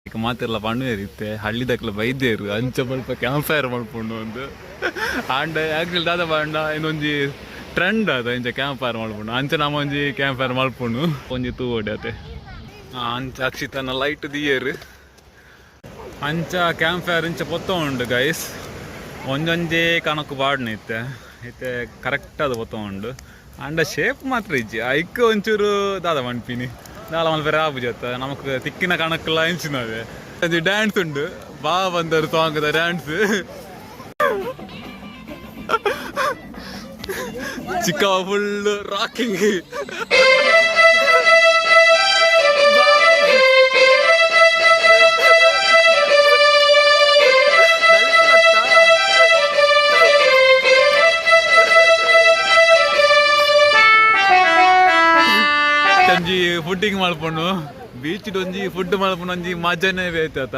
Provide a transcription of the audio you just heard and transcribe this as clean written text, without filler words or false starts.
ಈಗ ಮಾತೆಲ್ಲ ಪಣ್ಣುತ್ತೆ ಹಳ್ಳಿದಕ್ಕೆಲ್ಲ ಬೈದೇರು ಅಂಚ ಸ್ವಲ್ಪ ಕ್ಯಾಂಪ್ ಫೈರ್ ಮಲ್ಪುಂಡು ಒಂದು ಆಂಡ ಆಕ್ಚುಲಿ ದಾದ ಬಾಂಡ ಇನ್ನೊಂಜಿ ಟ್ರೆಂಡ್ ಅದ ಇಂಚ ಕ್ಯಾಂಪ್ ಫೈರ್ ಮಲ್ಪುಂಡು ಅಂಚ ನಮ್ಮ ಒಂಜಿ ಕ್ಯಾಂಪ್ ಫೈರ್ ಮಲ್ಪುಂಡು ಒಂಜಿ ತೂ ಹೊಡ್ಯತೆ ಅಂಚ ಅಕ್ಷಿತನ ಲೈಟ್ ದಿಯರು ಅಂಚ ಕ್ಯಾಂಪ್ ಫೈರ್ ಇಂಚ ಪೊತ್ತ ಉಂಡು ಗೈಸ್ ಒಂದೊಂದೇ ಕಣಕ್ಕು ಬಾಡ್ನ ಇತ್ತೆ ಕರೆಕ್ಟ್ ಅದು ಪೊತ್ತ ಉಂಡು ಅಂಡ ಶೇಪ್ ಮಾತ್ರ ಇಜ್ಜಿ ಐಕ್ ಒಂಚೂರು ದಾದ ಮನ್ಪಿನಿ ದಾಲ ಮಲ್ಪೆ ರಾಬು ಜೊತ್ತ ನಮಕ್ ತಿಕ್ಕಿನ ಕಣಕ್ಕೆಲ್ಲ ಎಂಚಿನವೆ ಅದು ಡ್ಯಾನ್ಸ್ ಉಂಡು ಬಾ ಬಂದರು ಸಾಂಗ್ ಡ್ಯಾನ್ಸ್ ಚಿಕ್ಕವ ಫುಲ್ ರಾಕಿಂಗ್ ಒಂಜಿ ಫುಡ್ಡಿಂಗ್ ಮಲ್ಪುಂಡು ಬೀಚ್ ಒಂಜಿ ಫುಡ್ ಮಲ್ಪುಂಡು ಒಂಜಿ ಮಜಾನೇ ಬೇಯ್ತಾತ